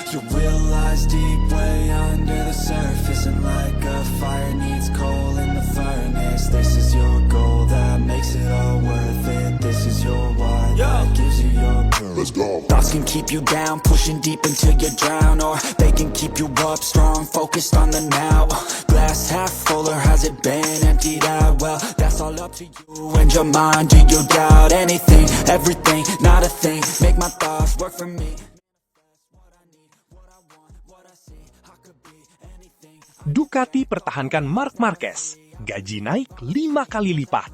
Your will lies deep way under the surface, and like a fire needs coal in the furnace. This is your goal that makes it all worth it. This is your why that gives you your purpose. Let's go. Thoughts can keep you down, pushing deep until you drown, or they can keep you up strong, focused on the now. Glass half full, or has it been emptied out? Well, that's all up to you and your mind. Do you doubt anything, everything, not a thing? Make my thoughts work for me. Ducati pertahankan Marc Marquez, gaji naik 5 kali lipat.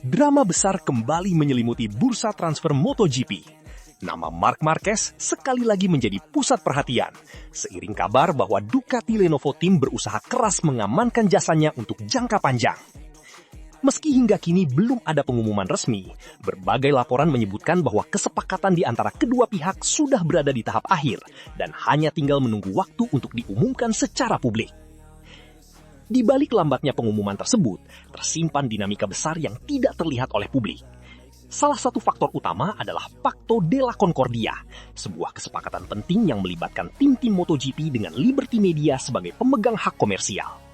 Drama besar kembali menyelimuti bursa transfer MotoGP. Nama Marc Marquez sekali lagi menjadi pusat perhatian, seiring kabar bahwa Ducati Lenovo Team berusaha keras mengamankan jasanya untuk jangka panjang. Meski hingga kini belum ada pengumuman resmi, berbagai laporan menyebutkan bahwa kesepakatan di antara kedua pihak sudah berada di tahap akhir dan hanya tinggal menunggu waktu untuk diumumkan secara publik. Di balik lambatnya pengumuman tersebut, tersimpan dinamika besar yang tidak terlihat oleh publik. Salah satu faktor utama adalah Pacto della Concordia, sebuah kesepakatan penting yang melibatkan tim-tim MotoGP dengan Liberty Media sebagai pemegang hak komersial.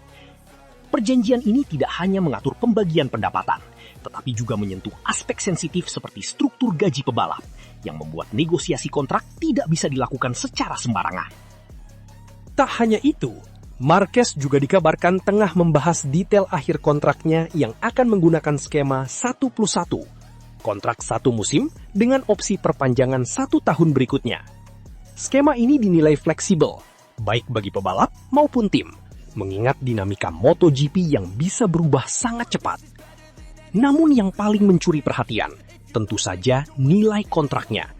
Perjanjian ini tidak hanya mengatur pembagian pendapatan, tetapi juga menyentuh aspek sensitif seperti struktur gaji pebalap, yang membuat negosiasi kontrak tidak bisa dilakukan secara sembarangan. Tak hanya itu, Marquez juga dikabarkan tengah membahas detail akhir kontraknya yang akan menggunakan skema 1+1, kontrak 1 musim dengan opsi perpanjangan 1 tahun berikutnya. Skema ini dinilai fleksibel, baik bagi pebalap maupun tim, mengingat dinamika MotoGP yang bisa berubah sangat cepat. Namun yang paling mencuri perhatian, tentu saja nilai kontraknya.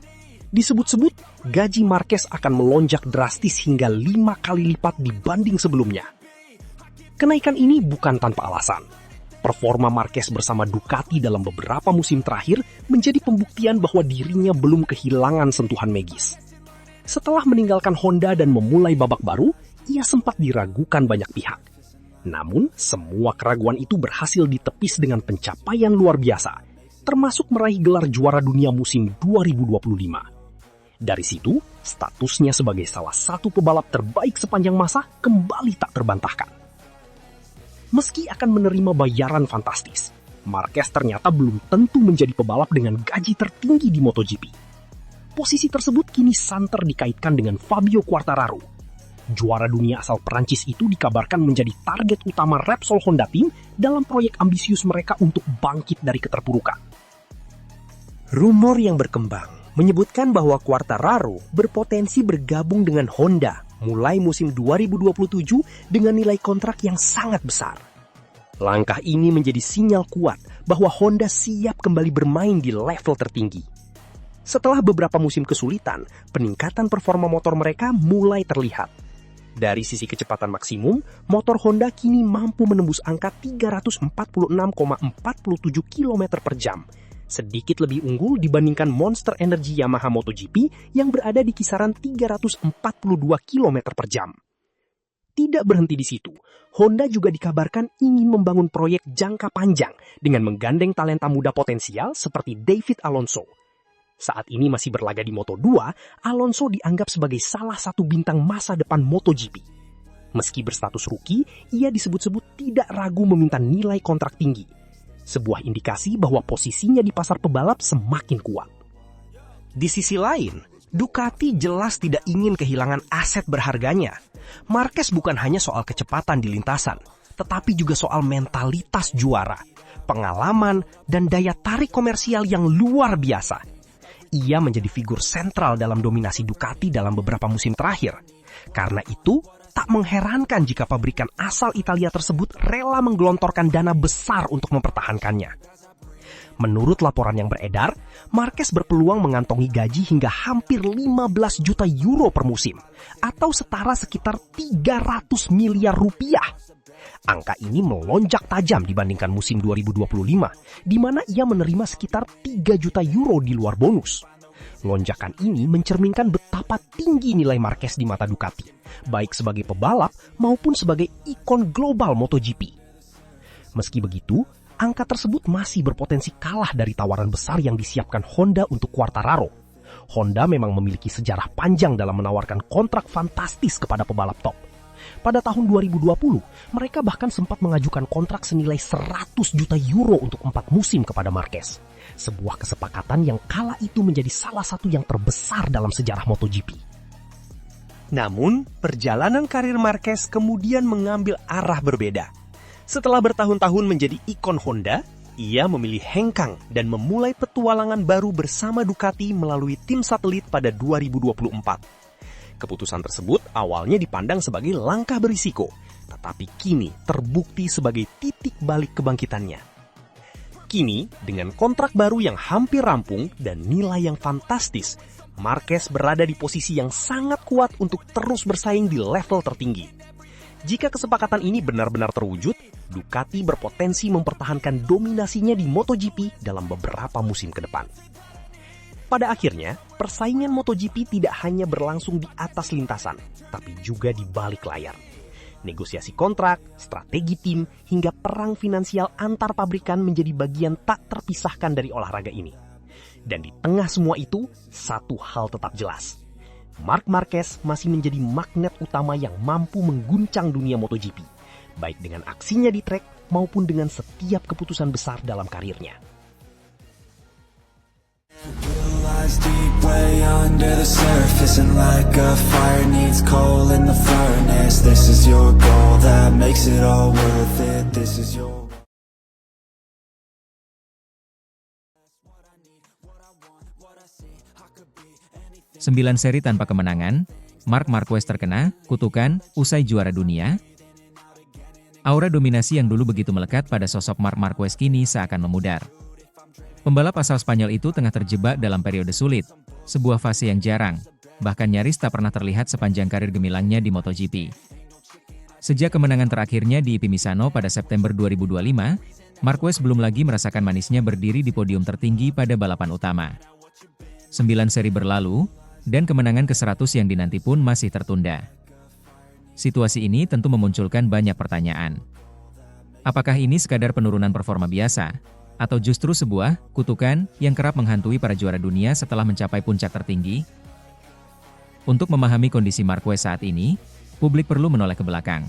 Disebut-sebut, gaji Marquez akan melonjak drastis hingga 5 kali lipat dibanding sebelumnya. Kenaikan ini bukan tanpa alasan. Performa Marquez bersama Ducati dalam beberapa musim terakhir menjadi pembuktian bahwa dirinya belum kehilangan sentuhan magis. Setelah meninggalkan Honda dan memulai babak baru, ia sempat diragukan banyak pihak. Namun, semua keraguan itu berhasil ditepis dengan pencapaian luar biasa, termasuk meraih gelar juara dunia musim 2025. Dari situ, statusnya sebagai salah satu pebalap terbaik sepanjang masa kembali tak terbantahkan. Meski akan menerima bayaran fantastis, Marquez ternyata belum tentu menjadi pebalap dengan gaji tertinggi di MotoGP. Posisi tersebut kini santer dikaitkan dengan Fabio Quartararo. Juara dunia asal Perancis itu dikabarkan menjadi target utama Repsol Honda Team dalam proyek ambisius mereka untuk bangkit dari keterpurukan. Rumor yang berkembang menyebutkan bahwa Quartararo berpotensi bergabung dengan Honda mulai musim 2027 dengan nilai kontrak yang sangat besar. Langkah ini menjadi sinyal kuat bahwa Honda siap kembali bermain di level tertinggi. Setelah beberapa musim kesulitan, peningkatan performa motor mereka mulai terlihat. Dari sisi kecepatan maksimum, motor Honda kini mampu menembus angka 346,47 km per jam, sedikit lebih unggul dibandingkan Monster Energy Yamaha MotoGP yang berada di kisaran 342 km per jam. Tidak berhenti di situ, Honda juga dikabarkan ingin membangun proyek jangka panjang dengan menggandeng talenta muda potensial seperti David Alonso. Saat ini masih berlaga di Moto2, Alonso dianggap sebagai salah satu bintang masa depan MotoGP. Meski berstatus rookie, ia disebut-sebut tidak ragu meminta nilai kontrak tinggi. Sebuah indikasi bahwa posisinya di pasar pebalap semakin kuat. Di sisi lain, Ducati jelas tidak ingin kehilangan aset berharganya. Marquez bukan hanya soal kecepatan di lintasan, tetapi juga soal mentalitas juara, pengalaman, dan daya tarik komersial yang luar biasa. Ia menjadi figur sentral dalam dominasi Ducati dalam beberapa musim terakhir. Karena itu, tak mengherankan jika pabrikan asal Italia tersebut rela menggelontorkan dana besar untuk mempertahankannya. Menurut laporan yang beredar, Marquez berpeluang mengantongi gaji hingga hampir 15 juta euro per musim, atau setara sekitar 300 miliar rupiah. Angka ini melonjak tajam dibandingkan musim 2025, di mana ia menerima sekitar 3 juta euro di luar bonus. Lonjakan ini mencerminkan betapa tinggi nilai Marquez di mata Ducati, baik sebagai pebalap maupun sebagai ikon global MotoGP. Meski begitu, angka tersebut masih berpotensi kalah dari tawaran besar yang disiapkan Honda untuk Quartararo. Honda memang memiliki sejarah panjang dalam menawarkan kontrak fantastis kepada pebalap top. Pada tahun 2020, mereka bahkan sempat mengajukan kontrak senilai 100 juta euro untuk 4 musim kepada Marquez. Sebuah kesepakatan yang kala itu menjadi salah satu yang terbesar dalam sejarah MotoGP. Namun, perjalanan karir Marquez kemudian mengambil arah berbeda. Setelah bertahun-tahun menjadi ikon Honda, ia memilih hengkang dan memulai petualangan baru bersama Ducati melalui tim satelit pada 2024. Keputusan tersebut awalnya dipandang sebagai langkah berisiko, tetapi kini terbukti sebagai titik balik kebangkitannya. Kini, dengan kontrak baru yang hampir rampung dan nilai yang fantastis, Marquez berada di posisi yang sangat kuat untuk terus bersaing di level tertinggi. Jika kesepakatan ini benar-benar terwujud, Ducati berpotensi mempertahankan dominasinya di MotoGP dalam beberapa musim ke depan. Pada akhirnya, persaingan MotoGP tidak hanya berlangsung di atas lintasan, tapi juga di balik layar. Negosiasi kontrak, strategi tim, hingga perang finansial antar pabrikan menjadi bagian tak terpisahkan dari olahraga ini. Dan di tengah semua itu, satu hal tetap jelas. Marc Marquez masih menjadi magnet utama yang mampu mengguncang dunia MotoGP, baik dengan aksinya di trek maupun dengan setiap keputusan besar dalam karirnya. Lies deep way under the surface, and like a fire needs coal in the furnace. This is your goal that makes it all worth it. This is your 9 seri tanpa kemenangan, Marc Marquez terkena kutukan usai juara dunia. Aura dominasi yang dulu begitu melekat pada sosok Marc Marquez kini seakan memudar. Pembalap asal Spanyol itu tengah terjebak dalam periode sulit, sebuah fase yang jarang, bahkan nyaris tak pernah terlihat sepanjang karir gemilangnya di MotoGP. Sejak kemenangan terakhirnya di IP Misano pada September 2025, Marquez belum lagi merasakan manisnya berdiri di podium tertinggi pada balapan utama. 9 seri berlalu, dan kemenangan ke-100 yang dinanti pun masih tertunda. Situasi ini tentu memunculkan banyak pertanyaan. Apakah ini sekadar penurunan performa biasa, atau justru sebuah kutukan yang kerap menghantui para juara dunia setelah mencapai puncak tertinggi? Untuk memahami kondisi Marquez saat ini, publik perlu menoleh ke belakang.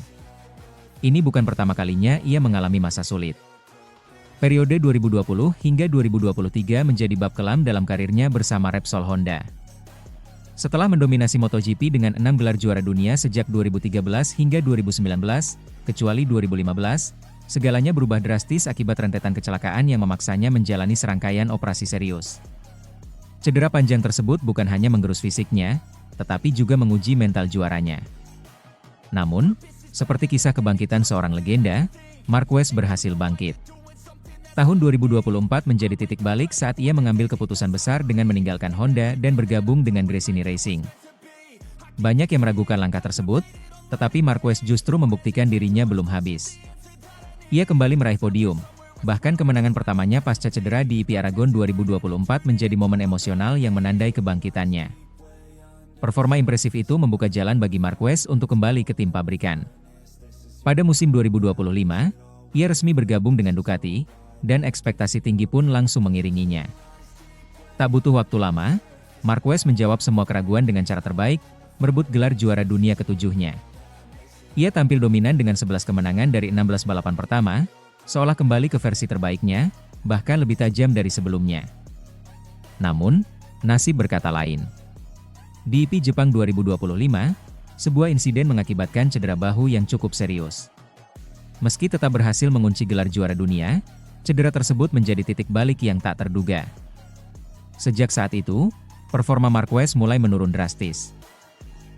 Ini bukan pertama kalinya ia mengalami masa sulit. Periode 2020 hingga 2023 menjadi bab kelam dalam karirnya bersama Repsol Honda. Setelah mendominasi MotoGP dengan 6 gelar juara dunia sejak 2013 hingga 2019, kecuali 2015, segalanya berubah drastis akibat rentetan kecelakaan yang memaksanya menjalani serangkaian operasi serius. Cedera panjang tersebut bukan hanya menggerus fisiknya, tetapi juga menguji mental juaranya. Namun, seperti kisah kebangkitan seorang legenda, Marquez berhasil bangkit. Tahun 2024 menjadi titik balik saat ia mengambil keputusan besar dengan meninggalkan Honda dan bergabung dengan Gresini Racing. Banyak yang meragukan langkah tersebut, tetapi Marquez justru membuktikan dirinya belum habis. Ia kembali meraih podium, bahkan kemenangan pertamanya pasca cedera di IP Aragon 2024 menjadi momen emosional yang menandai kebangkitannya. Performa impresif itu membuka jalan bagi Marquez untuk kembali ke tim pabrikan. Pada musim 2025, ia resmi bergabung dengan Ducati, dan ekspektasi tinggi pun langsung mengiringinya. Tak butuh waktu lama, Marquez menjawab semua keraguan dengan cara terbaik, merebut gelar juara dunia ke-7-nya. Ia tampil dominan dengan 11 kemenangan dari 16 balapan pertama, seolah kembali ke versi terbaiknya, bahkan lebih tajam dari sebelumnya. Namun, nasib berkata lain. Di IP Jepang 2025, sebuah insiden mengakibatkan cedera bahu yang cukup serius. Meski tetap berhasil mengunci gelar juara dunia, cedera tersebut menjadi titik balik yang tak terduga. Sejak saat itu, performa Marquez mulai menurun drastis.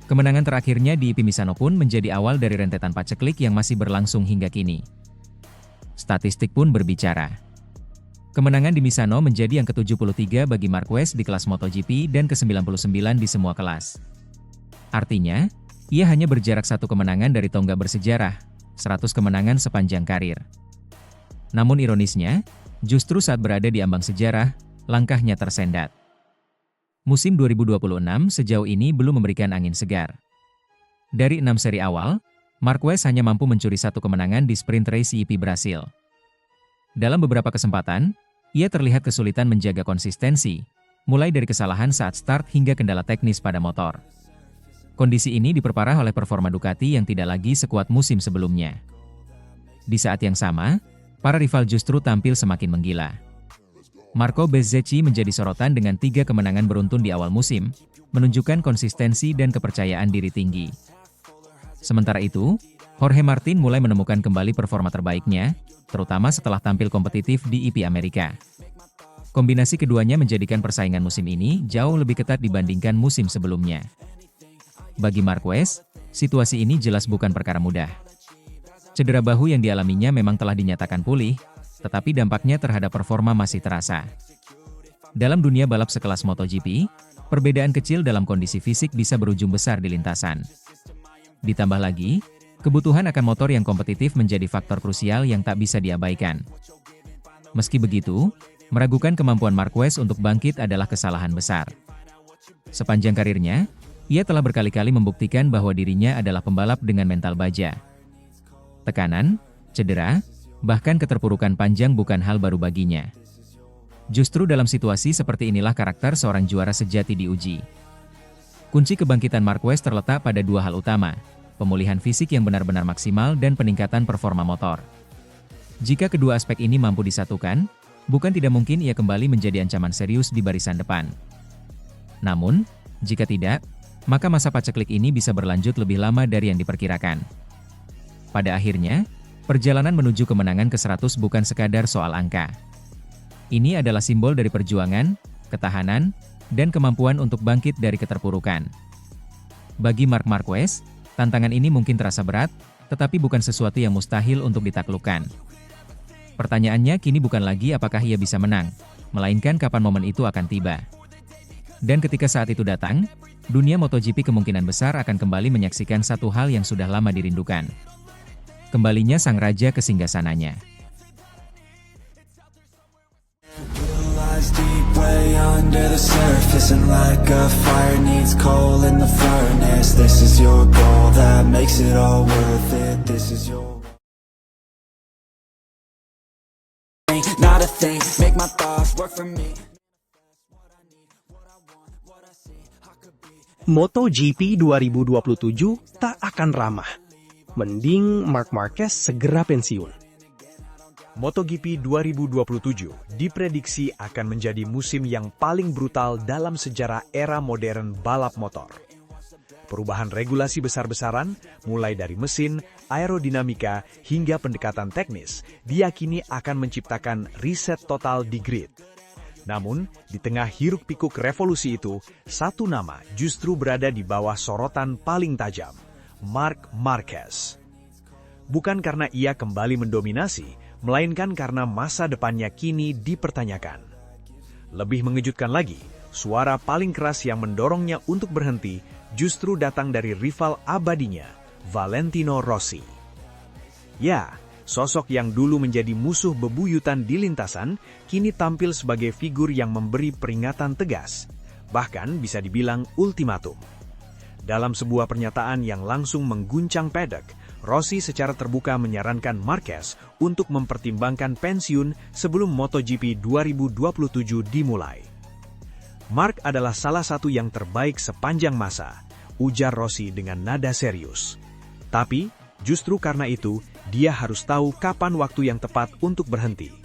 Kemenangan terakhirnya di IP Misano pun menjadi awal dari rentetan paceklik yang masih berlangsung hingga kini. Statistik pun berbicara. Kemenangan di Misano menjadi yang ke-73 bagi Marquez di kelas MotoGP dan ke-99 di semua kelas. Artinya, ia hanya berjarak 1 kemenangan dari tonggak bersejarah, 100 kemenangan sepanjang karir. Namun ironisnya, justru saat berada di ambang sejarah, langkahnya tersendat. Musim 2026 sejauh ini belum memberikan angin segar. Dari 6 seri awal, Marquez hanya mampu mencuri 1 kemenangan di sprint race IP Brasil. Dalam beberapa kesempatan, ia terlihat kesulitan menjaga konsistensi, mulai dari kesalahan saat start hingga kendala teknis pada motor. Kondisi ini diperparah oleh performa Ducati yang tidak lagi sekuat musim sebelumnya. Di saat yang sama, para rival justru tampil semakin menggila. Marco Bezzecchi menjadi sorotan dengan 3 kemenangan beruntun di awal musim, menunjukkan konsistensi dan kepercayaan diri tinggi. Sementara itu, Jorge Martin mulai menemukan kembali performa terbaiknya, terutama setelah tampil kompetitif di IP Amerika. Kombinasi keduanya menjadikan persaingan musim ini jauh lebih ketat dibandingkan musim sebelumnya. Bagi Marquez, situasi ini jelas bukan perkara mudah. Cedera bahu yang dialaminya memang telah dinyatakan pulih, tetapi dampaknya terhadap performa masih terasa. Dalam dunia balap sekelas MotoGP, perbedaan kecil dalam kondisi fisik bisa berujung besar di lintasan. Ditambah lagi, kebutuhan akan motor yang kompetitif menjadi faktor krusial yang tak bisa diabaikan. Meski begitu, meragukan kemampuan Marquez untuk bangkit adalah kesalahan besar. Sepanjang karirnya, ia telah berkali-kali membuktikan bahwa dirinya adalah pembalap dengan mental baja. Tekanan, cedera, bahkan keterpurukan panjang bukan hal baru baginya. Justru dalam situasi seperti inilah karakter seorang juara sejati diuji. Kunci kebangkitan Marquez terletak pada 2 hal utama, pemulihan fisik yang benar-benar maksimal dan peningkatan performa motor. Jika kedua aspek ini mampu disatukan, bukan tidak mungkin ia kembali menjadi ancaman serius di barisan depan. Namun, jika tidak, maka masa paceklik ini bisa berlanjut lebih lama dari yang diperkirakan. Pada akhirnya, perjalanan menuju kemenangan ke-100 bukan sekadar soal angka. Ini adalah simbol dari perjuangan, ketahanan, dan kemampuan untuk bangkit dari keterpurukan. Bagi Marc Marquez, tantangan ini mungkin terasa berat, tetapi bukan sesuatu yang mustahil untuk ditaklukkan. Pertanyaannya kini bukan lagi apakah ia bisa menang, melainkan kapan momen itu akan tiba. Dan ketika saat itu datang, dunia MotoGP kemungkinan besar akan kembali menyaksikan satu hal yang sudah lama dirindukan. Kembalinya sang raja ke singgasananya. Deep way under the surface, and like a fire needs coal in the furnace. This is your goal that makes it all worth it. This is your not a thing, make my thoughts work for me. MotoGP 2027 tak akan ramah. Mending Marc Marquez segera pensiun. MotoGP 2027 diprediksi akan menjadi musim yang paling brutal dalam sejarah era modern balap motor. Perubahan regulasi besar-besaran, mulai dari mesin, aerodinamika, hingga pendekatan teknis, diyakini akan menciptakan riset total di grid. Namun, di tengah hiruk-pikuk revolusi itu, satu nama justru berada di bawah sorotan paling tajam, Marc Marquez. Bukan karena ia kembali mendominasi, melainkan karena masa depannya kini dipertanyakan. Lebih mengejutkan lagi, suara paling keras yang mendorongnya untuk berhenti justru datang dari rival abadinya, Valentino Rossi. Ya, sosok yang dulu menjadi musuh bebuyutan di lintasan, kini tampil sebagai figur yang memberi peringatan tegas, bahkan bisa dibilang ultimatum. Dalam sebuah pernyataan yang langsung mengguncang paddock, Rossi secara terbuka menyarankan Marquez untuk mempertimbangkan pensiun sebelum MotoGP 2027 dimulai. Marc adalah salah satu yang terbaik sepanjang masa, ujar Rossi dengan nada serius. Tapi, justru karena itu, dia harus tahu kapan waktu yang tepat untuk berhenti.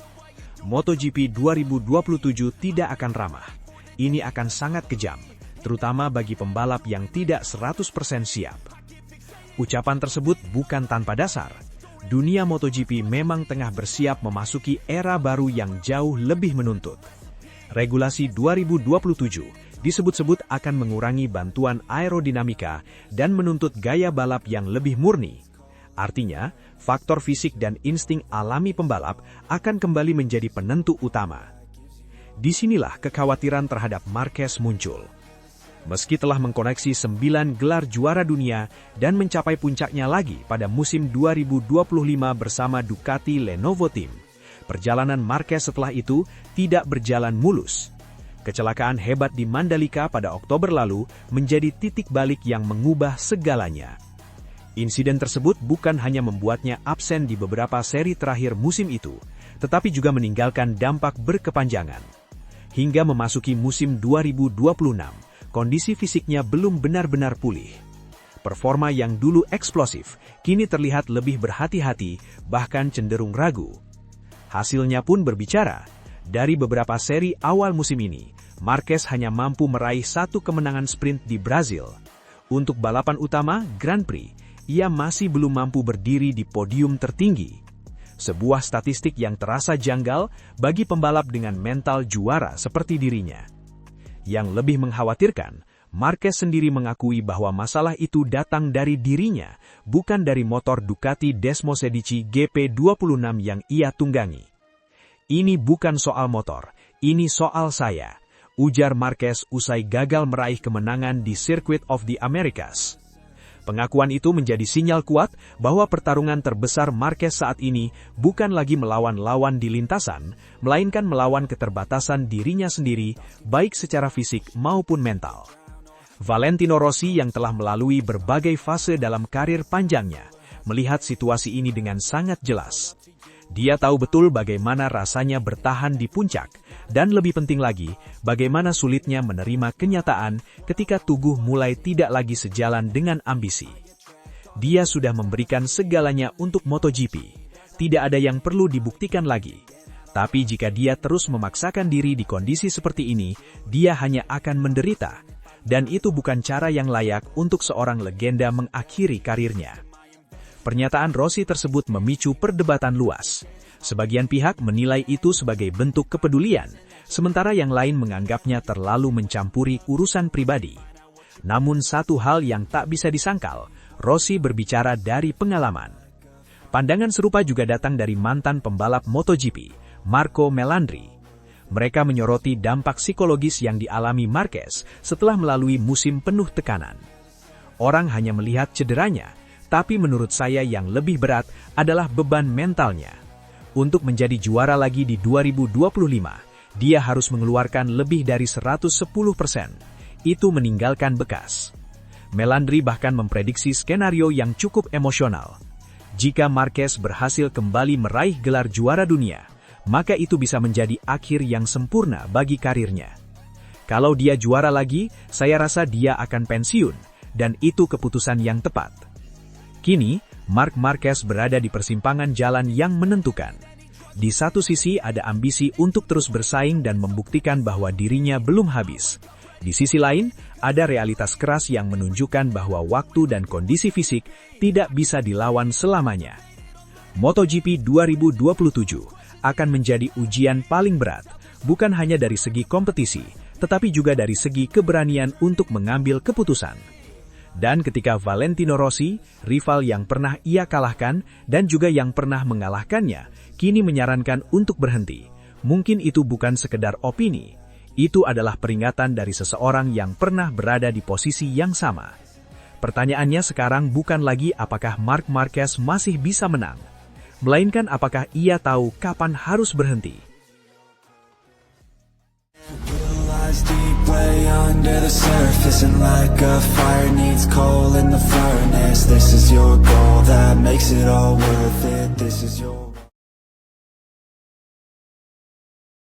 MotoGP 2027 tidak akan ramah. Ini akan sangat kejam, terutama bagi pembalap yang tidak 100% siap. Ucapan tersebut bukan tanpa dasar. Dunia MotoGP memang tengah bersiap memasuki era baru yang jauh lebih menuntut. Regulasi 2027 disebut-sebut akan mengurangi bantuan aerodinamika dan menuntut gaya balap yang lebih murni. Artinya, faktor fisik dan insting alami pembalap akan kembali menjadi penentu utama. Disinilah kekhawatiran terhadap Marquez muncul. Meski telah mengkoleksi 9 gelar juara dunia dan mencapai puncaknya lagi pada musim 2025 bersama Ducati Lenovo Team, perjalanan Marquez setelah itu tidak berjalan mulus. Kecelakaan hebat di Mandalika pada Oktober lalu menjadi titik balik yang mengubah segalanya. Insiden tersebut bukan hanya membuatnya absen di beberapa seri terakhir musim itu, tetapi juga meninggalkan dampak berkepanjangan. Hingga memasuki musim 2026, kondisi fisiknya belum benar-benar pulih. Performa yang dulu eksplosif, kini terlihat lebih berhati-hati, bahkan cenderung ragu. Hasilnya pun berbicara. Dari beberapa seri awal musim ini, Marquez hanya mampu meraih 1 kemenangan sprint di Brazil. Untuk balapan utama, Grand Prix, ia masih belum mampu berdiri di podium tertinggi. Sebuah statistik yang terasa janggal bagi pembalap dengan mental juara seperti dirinya. Yang lebih mengkhawatirkan, Marquez sendiri mengakui bahwa masalah itu datang dari dirinya, bukan dari motor Ducati Desmosedici GP26 yang ia tunggangi. "Ini bukan soal motor, ini soal saya," ujar Marquez usai gagal meraih kemenangan di Circuit of the Americas. Pengakuan itu menjadi sinyal kuat bahwa pertarungan terbesar Marquez saat ini bukan lagi melawan lawan di lintasan, melainkan melawan keterbatasan dirinya sendiri, baik secara fisik maupun mental. Valentino Rossi yang telah melalui berbagai fase dalam karir panjangnya, melihat situasi ini dengan sangat jelas. Dia tahu betul bagaimana rasanya bertahan di puncak, dan lebih penting lagi, bagaimana sulitnya menerima kenyataan ketika tubuh mulai tidak lagi sejalan dengan ambisi. Dia sudah memberikan segalanya untuk MotoGP, tidak ada yang perlu dibuktikan lagi. Tapi jika dia terus memaksakan diri di kondisi seperti ini, dia hanya akan menderita. Dan itu bukan cara yang layak untuk seorang legenda mengakhiri karirnya. Pernyataan Rossi tersebut memicu perdebatan luas. Sebagian pihak menilai itu sebagai bentuk kepedulian, sementara yang lain menganggapnya terlalu mencampuri urusan pribadi. Namun satu hal yang tak bisa disangkal, Rossi berbicara dari pengalaman. Pandangan serupa juga datang dari mantan pembalap MotoGP, Marco Melandri. Mereka menyoroti dampak psikologis yang dialami Marquez setelah melalui musim penuh tekanan. Orang hanya melihat cederanya, tapi menurut saya yang lebih berat adalah beban mentalnya. Untuk menjadi juara lagi di 2025, dia harus mengeluarkan lebih dari 110%. Itu meninggalkan bekas. Melandri bahkan memprediksi skenario yang cukup emosional. Jika Marquez berhasil kembali meraih gelar juara dunia, maka itu bisa menjadi akhir yang sempurna bagi karirnya. Kalau dia juara lagi, saya rasa dia akan pensiun, dan itu keputusan yang tepat. Kini, Marc Marquez berada di persimpangan jalan yang menentukan. Di satu sisi ada ambisi untuk terus bersaing dan membuktikan bahwa dirinya belum habis. Di sisi lain, ada realitas keras yang menunjukkan bahwa waktu dan kondisi fisik tidak bisa dilawan selamanya. MotoGP 2027 akan menjadi ujian paling berat, bukan hanya dari segi kompetisi, tetapi juga dari segi keberanian untuk mengambil keputusan. Dan ketika Valentino Rossi, rival yang pernah ia kalahkan dan juga yang pernah mengalahkannya, kini menyarankan untuk berhenti, mungkin itu bukan sekedar opini, itu adalah peringatan dari seseorang yang pernah berada di posisi yang sama. Pertanyaannya sekarang bukan lagi apakah Marc Marquez masih bisa menang, melainkan apakah ia tahu kapan harus berhenti. Deep way under the surface, and like a fire needs coal in the furnace. This is your goal that makes it all worth it. This is your